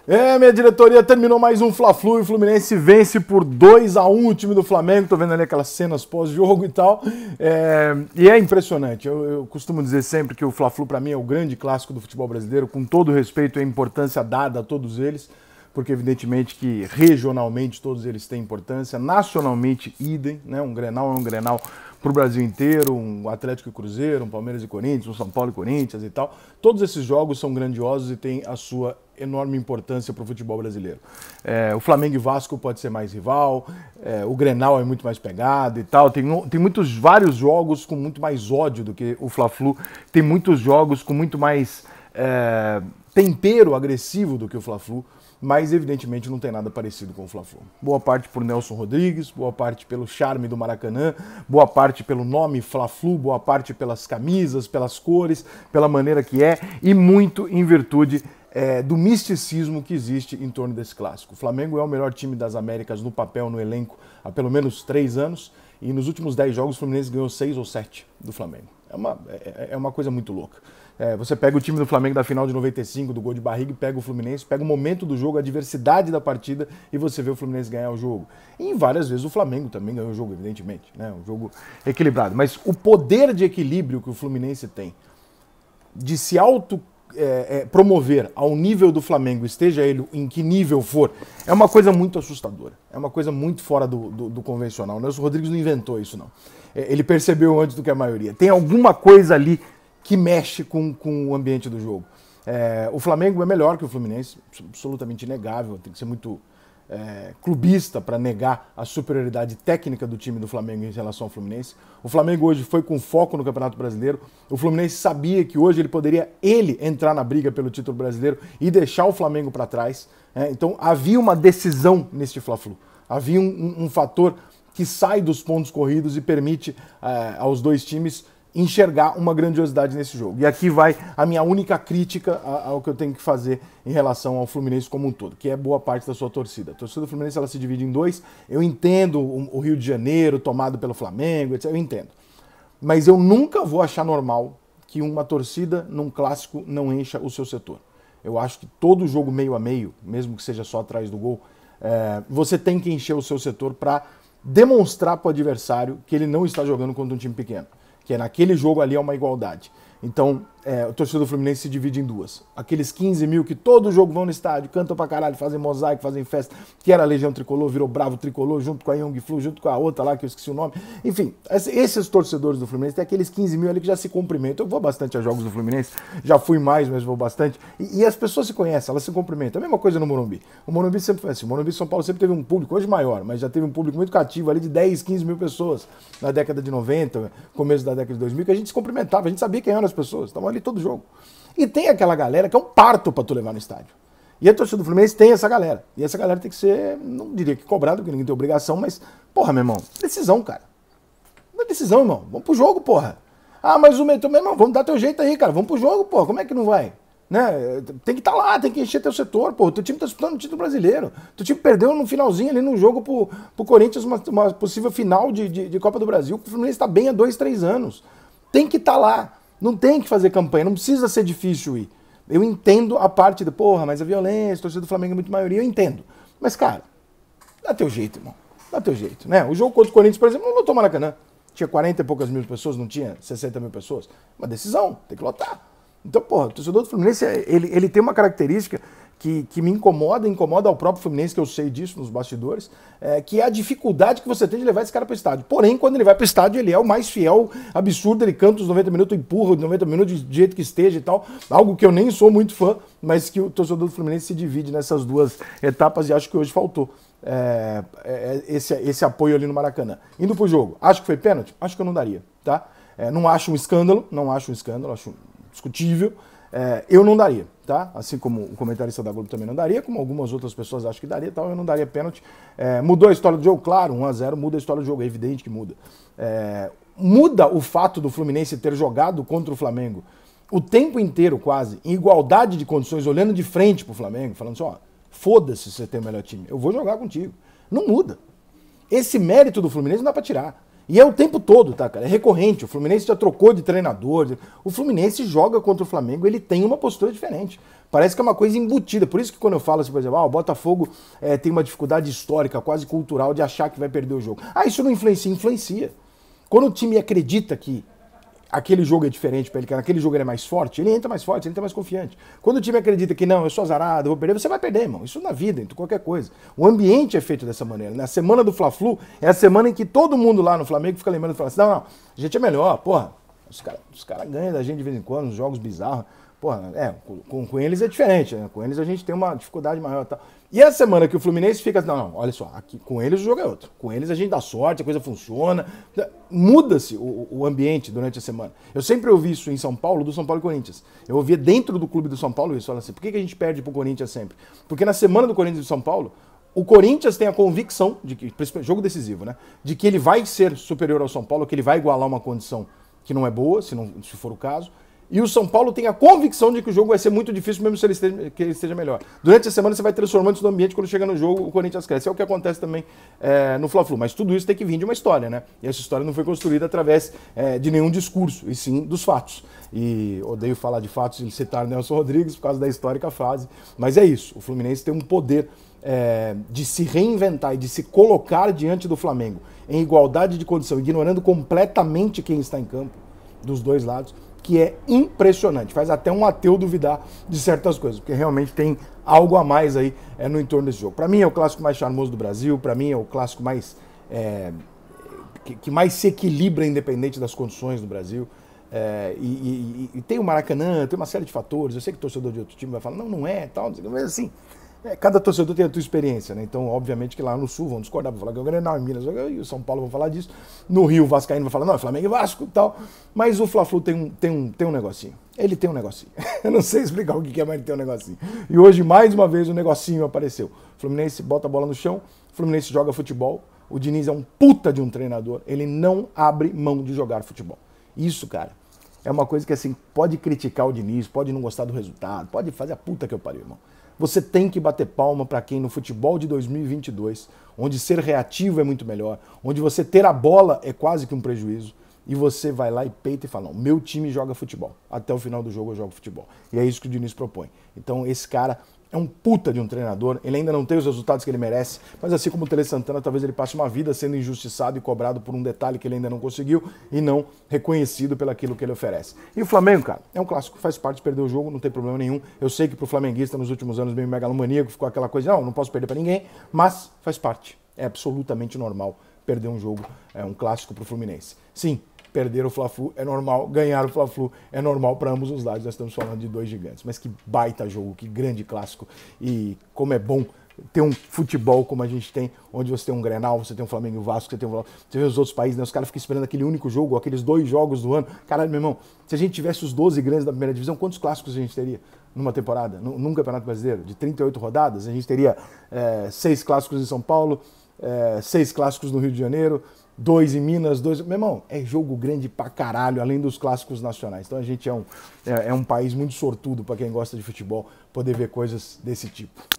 Minha diretoria terminou mais um Fla-Flu e o Fluminense vence por 2-1 o time do Flamengo. Tô vendo ali aquelas cenas pós-jogo e tal. E é impressionante. Eu costumo dizer sempre que o Fla-Flu para mim é o grande clássico do futebol brasileiro, com todo o respeito e a importância dada a todos eles, porque evidentemente que regionalmente todos eles têm importância, nacionalmente idem, né? Um Grenal é um Grenal para o Brasil inteiro, um Atlético e Cruzeiro, um Palmeiras e Corinthians, um São Paulo e Corinthians e tal. Todos esses jogos são grandiosos e têm a sua enorme importância para o futebol brasileiro. O Flamengo e Vasco pode ser mais rival, o Grenal é muito mais pegado e tal. Tem vários jogos com muito mais ódio do que o Fla-Flu, tem muitos jogos com muito mais tempero agressivo do que o Fla-Flu, mas evidentemente não tem nada parecido com o Fla-Flu. Boa parte por Nelson Rodrigues, boa parte pelo charme do Maracanã, boa parte pelo nome Fla-Flu, boa parte pelas camisas, pelas cores, pela maneira que é, e muito em virtude do misticismo que existe em torno desse clássico. O Flamengo é o melhor time das Américas no papel, no elenco, há pelo menos 3 anos, e nos últimos 10 jogos o Fluminense ganhou 6 ou 7 do Flamengo. É uma coisa muito louca. Você pega o time do Flamengo da final de 95, do gol de barriga, e pega o Fluminense, pega o momento do jogo, a diversidade da partida, e você vê o Fluminense ganhar o jogo. E várias vezes o Flamengo também ganhou o jogo, evidentemente, né? Um jogo equilibrado. Mas o poder de equilíbrio que o Fluminense tem de se promover ao nível do Flamengo, esteja ele em que nível for, é uma coisa muito assustadora. É uma coisa muito fora do convencional. O Nelson Rodrigues não inventou isso, não. Ele percebeu antes do que a maioria. Tem alguma coisa ali que mexe com o ambiente do jogo. O Flamengo é melhor que o Fluminense, absolutamente inegável, tem que ser muito clubista para negar a superioridade técnica do time do Flamengo em relação ao Fluminense. O Flamengo hoje foi com foco no Campeonato Brasileiro, o Fluminense sabia que hoje ele poderia entrar na briga pelo título brasileiro e deixar o Flamengo para trás. Então havia uma decisão neste Fla-Flu, havia um fator que sai dos pontos corridos e permite aos dois times enxergar uma grandiosidade nesse jogo. E aqui vai a minha única crítica ao que eu tenho que fazer em relação ao Fluminense como um todo, que é boa parte da sua torcida. A torcida do Fluminense ela se divide em dois. Eu entendo o Rio de Janeiro tomado pelo Flamengo, etc. Eu entendo. Mas eu nunca vou achar normal que uma torcida num clássico não encha o seu setor. Eu acho que todo jogo meio a meio, mesmo que seja só atrás do gol, você tem que encher o seu setor para demonstrar para o adversário que ele não está jogando contra um time pequeno. Que naquele jogo ali é uma igualdade. Então, o torcedor do Fluminense se divide em duas. Aqueles 15 mil que todo jogo vão no estádio, cantam pra caralho, fazem mosaico, fazem festa, que era a Legião Tricolor, virou Bravo Tricolor, junto com a Young Flu, junto com a outra lá, que eu esqueci o nome. Enfim, esses torcedores do Fluminense, tem aqueles 15 mil ali que já se cumprimentam. Eu vou bastante a jogos do Fluminense, já fui mais, mas vou bastante. E as pessoas se conhecem, elas se cumprimentam. A mesma coisa no Morumbi. O Morumbi sempre foi assim. O Morumbi São Paulo sempre teve um público, hoje maior, mas já teve um público muito cativo ali de 10, 15 mil pessoas na década de 90, começo da década de 2000, que a gente se cumprimentava, a gente sabia quem eram as pessoas, estavam ali todo jogo. E tem aquela galera que é um parto pra tu levar no estádio. E a torcida do Fluminense tem essa galera. E essa galera tem que ser, não diria que cobrada, porque ninguém tem obrigação, mas, porra, meu irmão, decisão, cara. Não é decisão, irmão. Vamos pro jogo, porra. Ah, mas meu irmão, vamos dar teu jeito aí, cara. Vamos pro jogo, porra. Como é que não vai? Né? Tem que estar lá, tem que encher teu setor, pô. Teu time tá disputando o título brasileiro. Teu time perdeu no finalzinho ali no jogo pro Corinthians, uma possível final de Copa do Brasil. O Fluminense tá bem há 2, 3 anos. Tem que estar lá. Não tem que fazer campanha, não precisa ser difícil ir. Eu entendo a parte de, porra, mas a violência, a torcida do Flamengo é muito maioria, eu entendo. Mas, cara, dá teu jeito, irmão. Dá teu jeito, né? O jogo contra o Corinthians, por exemplo, não lotou Maracanã. Tinha 40 e poucas mil pessoas, não tinha 60 mil pessoas. Uma decisão, tem que lotar. Então, porra, o torcedor do Fluminense, ele tem uma característica que me incomoda ao próprio Fluminense, que eu sei disso nos bastidores, que é a dificuldade que você tem de levar esse cara para o estádio. Porém, quando ele vai para o estádio, ele é o mais fiel, absurdo, ele canta os 90 minutos, empurra os 90 minutos de jeito que esteja e tal, algo que eu nem sou muito fã, mas que o torcedor do Fluminense se divide nessas duas etapas e acho que hoje faltou esse apoio ali no Maracanã. Indo pro jogo, acho que foi pênalti? Acho que eu não daria, tá? Não acho um escândalo, acho discutível. Eu não daria, tá? Assim como o comentarista da Globo também não daria, como algumas outras pessoas acham que daria, tal, eu não daria pênalti. Mudou a história do jogo? Claro, 1-0 muda a história do jogo, é evidente que muda. Muda o fato do Fluminense ter jogado contra o Flamengo o tempo inteiro quase, em igualdade de condições, olhando de frente pro Flamengo, falando assim, ó, foda-se se você tem o melhor time, eu vou jogar contigo. Não muda. Esse mérito do Fluminense não dá pra tirar. E é o tempo todo, tá, cara? É recorrente. O Fluminense já trocou de treinador. O Fluminense joga contra o Flamengo, ele tem uma postura diferente. Parece que é uma coisa embutida. Por isso que quando eu falo assim, por exemplo, o Botafogo tem uma dificuldade histórica, quase cultural, de achar que vai perder o jogo. Isso não influencia? Influencia. Quando o time acredita que aquele jogo é diferente para ele, que naquele jogo ele é mais forte, ele entra mais forte, ele entra mais confiante. Quando o time acredita que não, eu sou azarado, eu vou perder, você vai perder, irmão. Isso na vida, em qualquer coisa. O ambiente é feito dessa maneira. Na semana do Fla-Flu é a semana em que todo mundo lá no Flamengo fica lembrando e fala assim, não, a gente é melhor, porra. Os caras ganham da gente de vez em quando, uns jogos bizarros. Porra, com eles é diferente, né? Com eles a gente tem uma dificuldade maior e tal. E a semana que o Fluminense fica assim, não, olha só, aqui, com eles o jogo é outro. Com eles a gente dá sorte, a coisa funciona. Muda-se o ambiente durante a semana. Eu sempre ouvi isso em São Paulo, do São Paulo e Corinthians. Eu ouvia dentro do clube do São Paulo isso, olha assim, por que a gente perde pro Corinthians sempre? Porque na semana do Corinthians e São Paulo, o Corinthians tem a convicção, de que, jogo decisivo, né? De que ele vai ser superior ao São Paulo, que ele vai igualar uma condição que não é boa, se for o caso. E o São Paulo tem a convicção de que o jogo vai ser muito difícil, mesmo se ele esteja melhor. Durante a semana você vai transformando isso no ambiente, quando chega no jogo, o Corinthians cresce. É o que acontece também no Fla-Flu. Mas tudo isso tem que vir de uma história, né? E essa história não foi construída através de nenhum discurso, e sim dos fatos. E odeio falar de fatos e citar Nelson Rodrigues por causa da histórica frase. Mas é isso, o Fluminense tem um poder de se reinventar e de se colocar diante do Flamengo em igualdade de condição, ignorando completamente quem está em campo, dos dois lados, que é impressionante. Faz até um ateu duvidar de certas coisas, porque realmente tem algo a mais aí no entorno desse jogo. Para mim é o clássico mais charmoso do Brasil, para mim é o clássico mais que mais se equilibra independente das condições do Brasil. E tem o Maracanã, tem uma série de fatores. Eu sei que o torcedor de outro time vai falar, não é, tal, mas assim, cada torcedor tem a sua experiência, né? Então, obviamente que lá no Sul vão discordar, vão falar que é o Grenal, em Minas, e o São Paulo vão falar disso. No Rio, o Vascaíno vai falar, não, é Flamengo e Vasco e tal. Mas o Fla-Flu tem um negocinho. Ele tem um negocinho. Eu não sei explicar o que é, mas ele tem um negocinho. E hoje, mais uma vez, o negocinho apareceu. O Fluminense bota a bola no chão, o Fluminense joga futebol. O Diniz é um puta de um treinador. Ele não abre mão de jogar futebol. Isso, cara, é uma coisa que, assim, pode criticar o Diniz, pode não gostar do resultado, pode fazer a puta que eu pariu, irmão. Você tem que bater palma para quem no futebol de 2022, onde ser reativo é muito melhor, onde você ter a bola é quase que um prejuízo, e você vai lá e peita e fala, não, meu time joga futebol. Até o final do jogo eu jogo futebol. E é isso que o Diniz propõe. Então esse cara é um puta de um treinador, ele ainda não tem os resultados que ele merece, mas assim como o Tele Santana, talvez ele passe uma vida sendo injustiçado e cobrado por um detalhe que ele ainda não conseguiu e não reconhecido pelaquilo que ele oferece. E o Flamengo, cara, é um clássico, faz parte de perder o jogo, não tem problema nenhum. Eu sei que pro flamenguista nos últimos anos meio megalomaníaco ficou aquela coisa, não posso perder para ninguém, mas faz parte. É absolutamente normal perder um jogo, um clássico pro Fluminense. Sim, perder o Fla-Flu é normal, ganhar o Fla-Flu é normal para ambos os lados. Nós estamos falando de dois gigantes. Mas que baita jogo, que grande clássico. E como é bom ter um futebol como a gente tem, onde você tem um Grenal, você tem um Flamengo e o Vasco, você vê os outros países, né? Os caras ficam esperando aquele único jogo, aqueles 2 jogos do ano. Caralho, meu irmão, se a gente tivesse os 12 grandes da primeira divisão, quantos clássicos a gente teria numa temporada? Num Campeonato Brasileiro de 38 rodadas, a gente teria 6 clássicos em São Paulo, 6 clássicos no Rio de Janeiro, 2 em Minas, 2... Meu irmão, é jogo grande pra caralho, além dos clássicos nacionais. Então a gente é um país muito sortudo para quem gosta de futebol, poder ver coisas desse tipo.